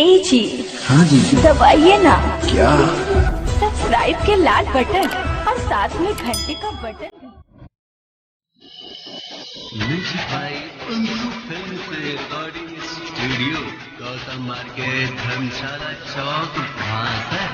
ए जी। हाँ जी। दबाइए ना। क्या? सब्सक्राइब के लाल बटन और साथ में घंटे का button. Studio Gautam market Dharamshala Chowk Bhasar.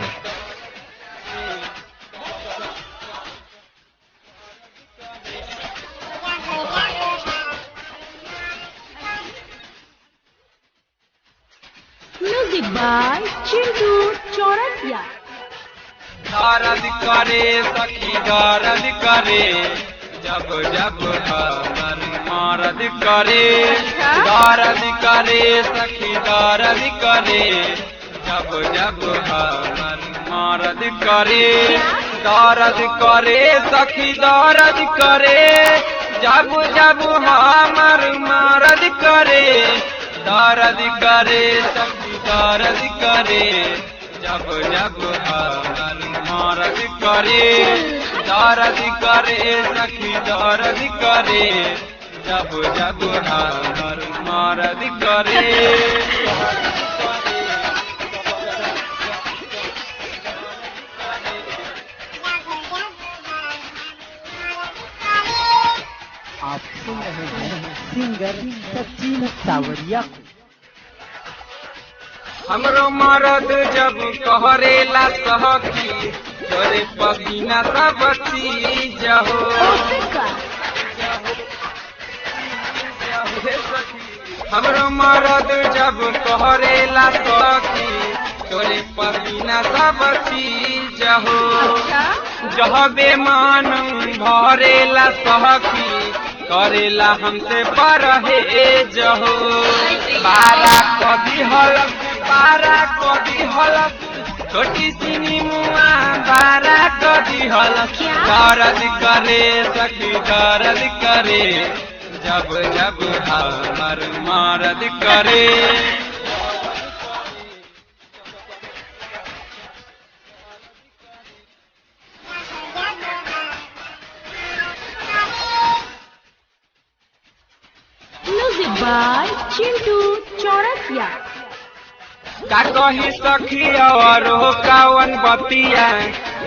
Music by Chintu Chaurasia. दर्द करे सखी दर्द करे जब जब हमर मर्द करे। दर्द करे सखी दर्द करे जब जब हमर मर्द करे। दर्द करे सखी दर्द करे जब जब हमर मर्द करे। दर्द करे सखी दर्द करे जब जब हमर मर्द करे। दर्द करे सखी दर्द करे जब जब हमर मर्द करे। आप सुन रहे हैं सिंगर सचिन सावरिया को। हमरो मर्द जब कहरेला सहकी तोरे पसीना सब चीज हो। हमरो मर्द जब कहरेला सहकी तोरे पसीना सब चीज हो। जहबे मन भरेला सहकी करेला हमसे परहेज हो। बारा कभी हलक बारा कभी हलक छोटी सीनी मुआ बारा कभी हलक। दर्द करे सखी दर्द करे जब जब हमर मर्द करे। Music by Chintu Chaurasia. का कही सखी और कावन बतिया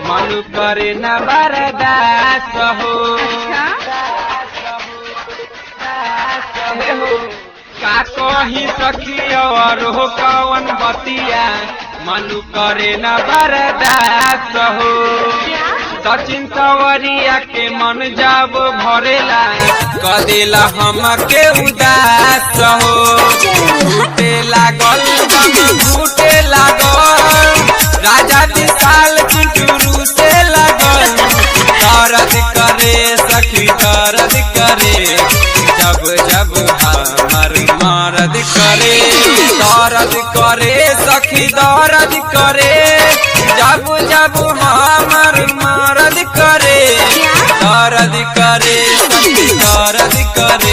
मन करे न बर्दाश्त हो। का कही सखी और कावन बतिया मन करे न बर्दाश्त हो। सचिन सवरिया के मन जब भरेला कदेला हमके उदास हो। झूठे लागल दम झूठे लागल राजा विशाल चिंटू से लागल। दर्द करे सखी दर्द करे जब जब हमर मर्द करे। दर्द करे सखी दर्द करे जब जब हमर मर्द करे। दर्द करे सखी दर्द करे